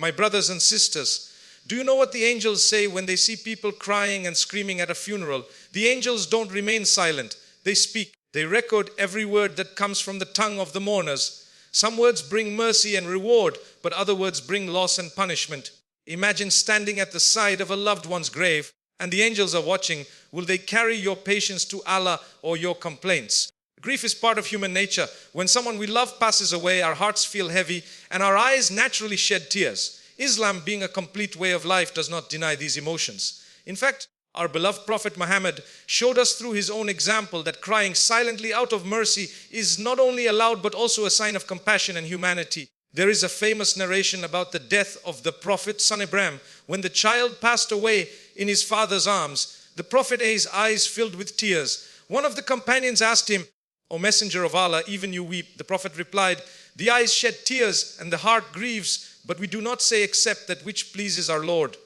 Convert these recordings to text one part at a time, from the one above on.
My brothers and sisters, do you know what the angels say when they see people crying and screaming at a funeral? The angels don't remain silent. They speak. They record every word that comes from the tongue of the mourners. Some words bring mercy and reward, but other words bring loss and punishment. Imagine standing at the side of a loved one's grave, and the angels are watching. Will they carry your patience to Allah or your complaints? Grief is part of human nature. When someone we love passes away, our hearts feel heavy and our eyes naturally shed tears. Islam, being a complete way of life, does not deny these emotions. In fact, our beloved Prophet Muhammad showed us through his own example that crying silently out of mercy is not only allowed but also a sign of compassion and humanity. There is a famous narration about the death of the Prophet, son Ibrahim. When the child passed away in his father's arms, the Prophet's eyes filled with tears. One of the companions asked him, "O Messenger of Allah, even you weep." The Prophet replied, "The eyes shed tears and the heart grieves, but we do not say except that which pleases our Lord."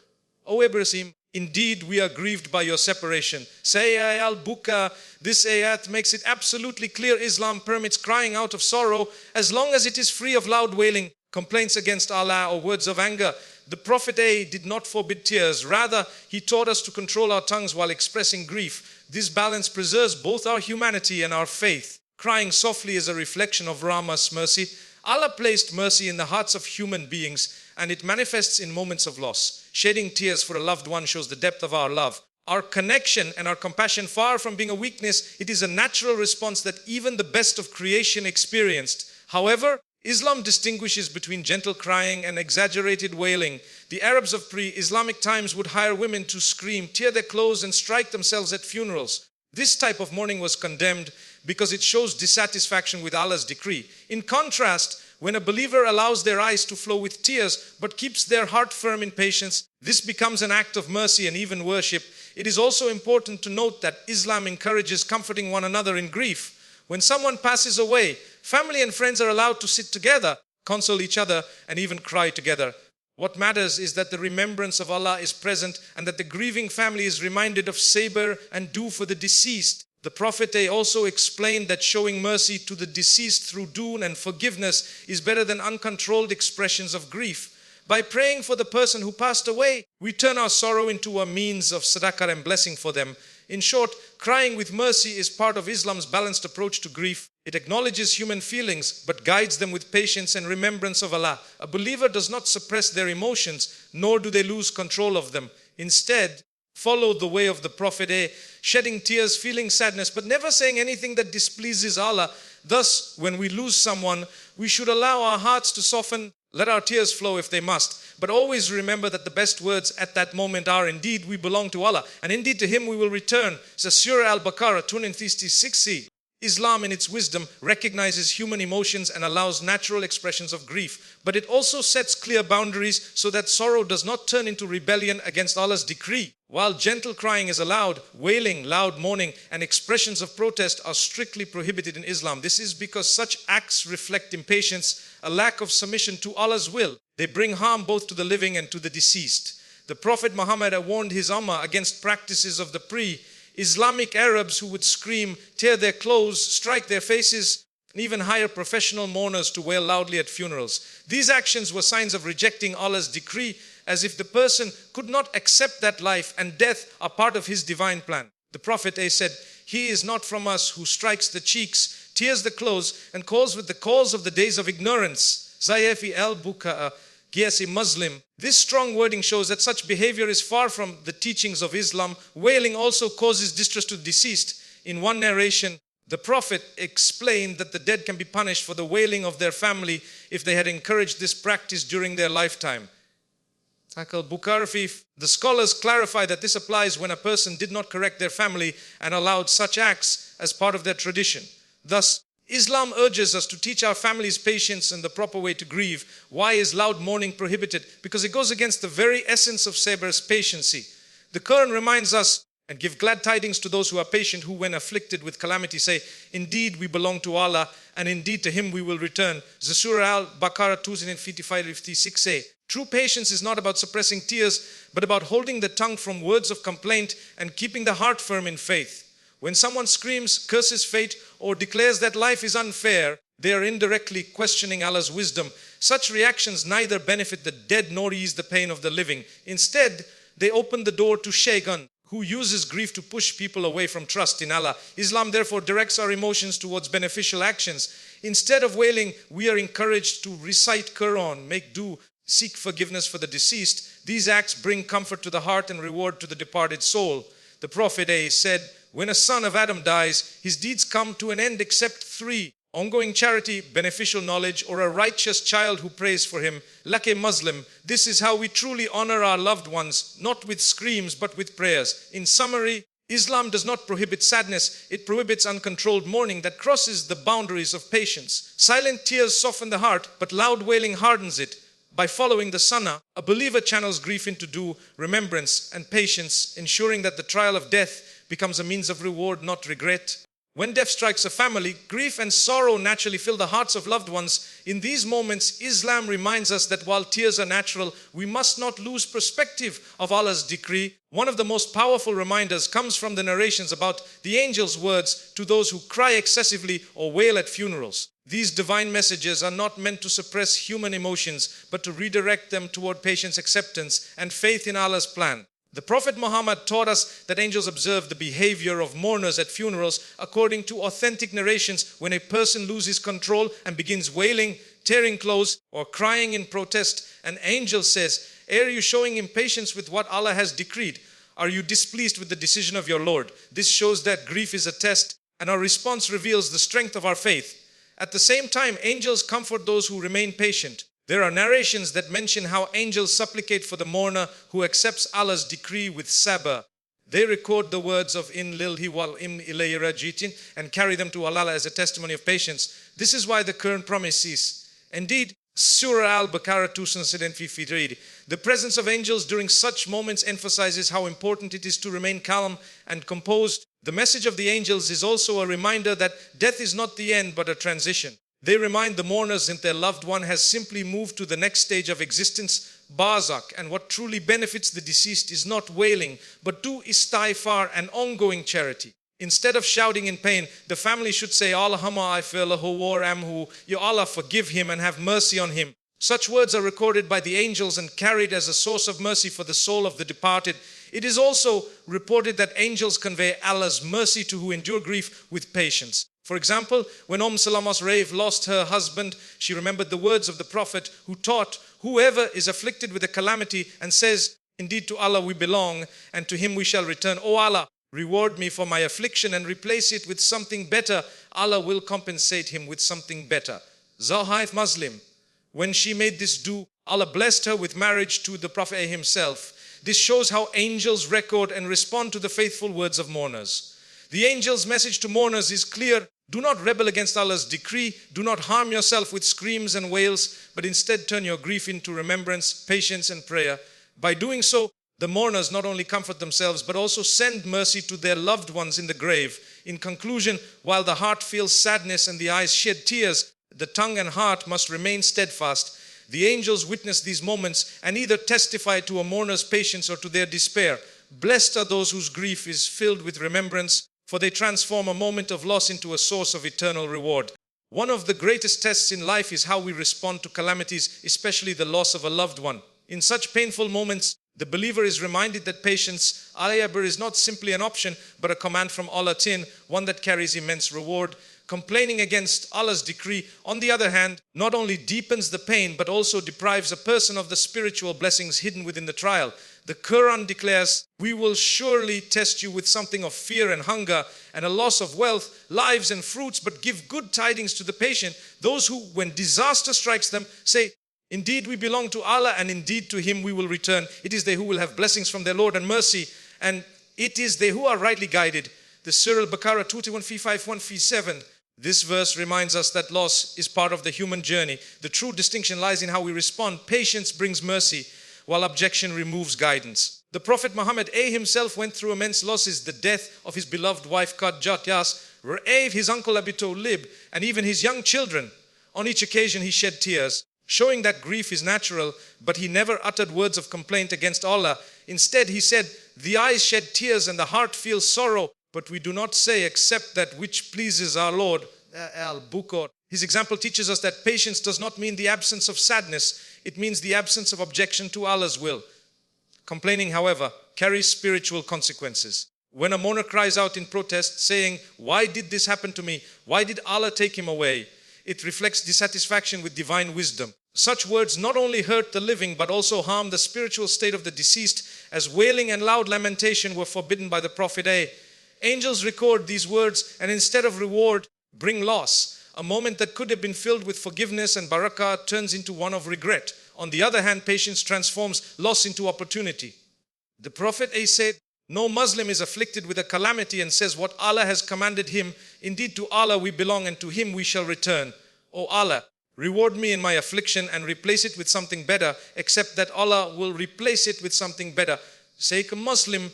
O Ibrahim, indeed we are grieved by your separation. Say al-Buka. This ayat makes it absolutely clear Islam permits crying out of sorrow as long as it is free of loud wailing, complaints against Allah or words of anger. The Prophet did not forbid tears. Rather, he taught us to control our tongues while expressing grief. This balance preserves both our humanity and our faith. Crying softly is a reflection of Rahmah's mercy. Allah placed mercy in the hearts of human beings, and it manifests in moments of loss. Shedding tears for a loved one shows the depth of our love. Our connection and our compassion, far from being a weakness, it is a natural response that even the best of creation experienced. However, Islam distinguishes between gentle crying and exaggerated wailing. The Arabs of pre-Islamic times would hire women to scream, tear their clothes and strike themselves at funerals. This type of mourning was condemned because it shows dissatisfaction with Allah's decree. In contrast, when a believer allows their eyes to flow with tears but keeps their heart firm in patience, this becomes an act of mercy and even worship. It is also important to note that Islam encourages comforting one another in grief. When someone passes away, family and friends are allowed to sit together, console each other, and even cry together. What matters is that the remembrance of Allah is present and that the grieving family is reminded of Sabr and due for the deceased. The Prophet also explained that showing mercy to the deceased through Deen and forgiveness is better than uncontrolled expressions of grief. By praying for the person who passed away, we turn our sorrow into a means of sadaqah and blessing for them. In short, crying with mercy is part of Islam's balanced approach to grief. It acknowledges human feelings but guides them with patience and remembrance of Allah. A believer does not suppress their emotions, nor do they lose control of them. Instead, follow the way of the Prophet, shedding tears, feeling sadness, but never saying anything that displeases Allah. Thus, when we lose someone, we should allow our hearts to soften, let our tears flow if they must. But always remember that the best words at that moment are, indeed, we belong to Allah, and indeed to Him we will return. Says Surah Al-Baqarah 260. Islam in its wisdom recognizes human emotions and allows natural expressions of grief. But it also sets clear boundaries so that sorrow does not turn into rebellion against Allah's decree. While gentle crying is allowed, wailing, loud mourning, and expressions of protest are strictly prohibited in Islam. This is because such acts reflect impatience, a lack of submission to Allah's will. They bring harm both to the living and to the deceased. The Prophet Muhammad warned his ummah against practices of the pre-Islamic Arabs who would scream, tear their clothes, strike their faces, and even hire professional mourners to wail loudly at funerals. These actions were signs of rejecting Allah's decree, as if the person could not accept that life and death are part of His divine plan. The Prophet said, "He is not from us who strikes the cheeks, tears the clothes, and calls with the calls of the days of ignorance." Zayefi al-Buka, Giasi Muslim. This strong wording shows that such behavior is far from the teachings of Islam. Wailing also causes distress to the deceased. In one narration, the Prophet explained that the dead can be punished for the wailing of their family if they had encouraged this practice during their lifetime. The scholars clarify that this applies when a person did not correct their family and allowed such acts as part of their tradition. Thus, Islam urges us to teach our families patience and the proper way to grieve. Why is loud mourning prohibited? Because it goes against the very essence of Sabr's patiency. The Quran reminds us, and give glad tidings to those who are patient, who when afflicted with calamity say, indeed we belong to Allah, and indeed to Him we will return. Surah Al-Baqarah 255-56. True patience is not about suppressing tears, but about holding the tongue from words of complaint and keeping the heart firm in faith. When someone screams, curses fate, or declares that life is unfair, they are indirectly questioning Allah's wisdom. Such reactions neither benefit the dead nor ease the pain of the living. Instead, they open the door to shaitan, who uses grief to push people away from trust in Allah. Islam therefore directs our emotions towards beneficial actions. Instead of wailing, we are encouraged to recite Quran, make dua, seek forgiveness for the deceased. These acts bring comfort to the heart and reward to the departed soul. The Prophet said, when a son of Adam dies, his deeds come to an end except three: ongoing charity, beneficial knowledge, or a righteous child who prays for him, like a Muslim. This is how we truly honor our loved ones, not with screams but with prayers. In summary, Islam does not prohibit sadness, it prohibits uncontrolled mourning that crosses the boundaries of patience. Silent tears soften the heart, but loud wailing hardens it. By following the Sunnah, a believer channels grief into dua, remembrance, and patience, ensuring that the trial of death becomes a means of reward, not regret. When death strikes a family, grief and sorrow naturally fill the hearts of loved ones. In these moments, Islam reminds us that while tears are natural, we must not lose perspective of Allah's decree. One of the most powerful reminders comes from the narrations about the angel's words to those who cry excessively or wail at funerals. These divine messages are not meant to suppress human emotions, but to redirect them toward patience, acceptance, and faith in Allah's plan. The Prophet Muhammad taught us that angels observe the behavior of mourners at funerals according to authentic narrations. When a person loses control and begins wailing, tearing clothes, or crying in protest, an angel says, "Are you showing impatience with what Allah has decreed? Are you displeased with the decision of your Lord?" This shows that grief is a test, and our response reveals the strength of our faith. At the same time, angels comfort those who remain patient. There are narrations that mention how angels supplicate for the mourner who accepts Allah's decree with Sabr. They record the words of "in lilhi wal im ilayhi raji'in" and carry them to Allah as a testimony of patience. This is why the current promise is. Indeed, Surah Al-Baqarah 253. The presence of angels during such moments emphasizes how important it is to remain calm and composed. The message of the angels is also a reminder that death is not the end but a transition. They remind the mourners that their loved one has simply moved to the next stage of existence, barzakh, and what truly benefits the deceased is not wailing, but dua, istighfar, and ongoing charity. Instead of shouting in pain, the family should say, "Allahumma ighfirlahu warhamhu," "Ya Allah, forgive him and have mercy on him." Such words are recorded by the angels and carried as a source of mercy for the soul of the departed. It is also reported that angels convey Allah's mercy to who endure grief with patience. For example, when Salama's Raif lost her husband, she remembered the words of the Prophet who taught, "Whoever is afflicted with a calamity and says, 'Indeed to Allah we belong, and to Him we shall return,' O Allah, reward me for my affliction and replace it with something better, Allah will compensate him with something better." Zohaith Muslim, when she made this dua, Allah blessed her with marriage to the Prophet himself. This shows how angels record and respond to the faithful words of mourners. The angel's message to mourners is clear. Do not rebel against Allah's decree. Do not harm yourself with screams and wails, but instead turn your grief into remembrance, patience, and prayer. By doing so, the mourners not only comfort themselves, but also send mercy to their loved ones in the grave. In conclusion, while the heart feels sadness and the eyes shed tears, the tongue and heart must remain steadfast. The angels witness these moments and either testify to a mourner's patience or to their despair. Blessed are those whose grief is filled with remembrance, for they transform a moment of loss into a source of eternal reward. One of the greatest tests in life is how we respond to calamities, especially the loss of a loved one. In such painful moments, the believer is reminded that patience, al-sabr, is not simply an option, but a command from Allah, one that carries immense reward. Complaining against Allah's decree, on the other hand, not only deepens the pain, but also deprives a person of the spiritual blessings hidden within the trial. The Quran declares, "We will surely test you with something of fear and hunger and a loss of wealth, lives and fruits, but give good tidings to the patient, those who, when disaster strikes them, say, 'Indeed we belong to Allah, and indeed to Him we will return.' It is they who will have blessings from their Lord and mercy, and it is they who are rightly guided." The Surah Al-Baqarah 2:1-5-1-7. This verse reminds us that loss is part of the human journey. The true distinction lies in how we respond. Patience brings mercy, while objection removes guidance. The Prophet Muhammad himself went through immense losses. The death of his beloved wife Khadijah, Ra'av, his uncle Abi Talib, and even his young children. On each occasion he shed tears, showing that grief is natural, but he never uttered words of complaint against Allah. Instead he said, "The eyes shed tears and the heart feels sorrow, but we do not say except that which pleases our Lord." Al-Bukhari. His example teaches us that patience does not mean the absence of sadness. It means the absence of objection to Allah's will. Complaining, however, carries spiritual consequences. When a mourner cries out in protest, saying, "Why did this happen to me? Why did Allah take him away?" it reflects dissatisfaction with divine wisdom. Such words not only hurt the living but also harm the spiritual state of the deceased, as wailing and loud lamentation were forbidden by the Prophet. Angels record these words and instead of reward, bring loss. A moment that could have been filled with forgiveness and barakah turns into one of regret. On the other hand, patience transforms loss into opportunity. The Prophet said, "No Muslim is afflicted with a calamity and says what Allah has commanded him. Indeed, to Allah we belong and to Him we shall return. O Allah, reward me in my affliction and replace it with something better, except that Allah will replace it with something better." Say a Muslim,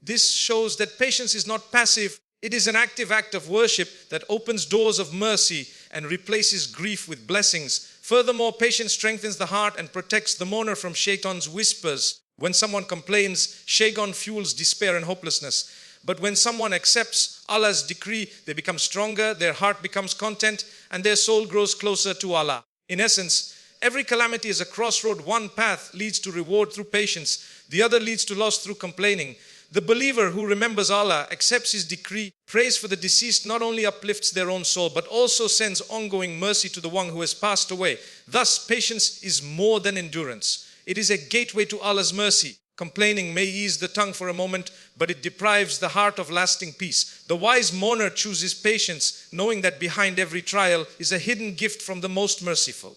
this shows that patience is not passive. It is an active act of worship that opens doors of mercy and replaces grief with blessings. Furthermore, patience strengthens the heart and protects the mourner from shaitan's whispers. When someone complains, shaitan fuels despair and hopelessness. But when someone accepts Allah's decree, they become stronger, their heart becomes content, and their soul grows closer to Allah. In essence, every calamity is a crossroad. One path leads to reward through patience, the other leads to loss through complaining. The believer who remembers Allah, accepts His decree, prays for the deceased, not only uplifts their own soul, but also sends ongoing mercy to the one who has passed away. Thus, patience is more than endurance. It is a gateway to Allah's mercy. Complaining may ease the tongue for a moment, but it deprives the heart of lasting peace. The wise mourner chooses patience, knowing that behind every trial is a hidden gift from the most merciful.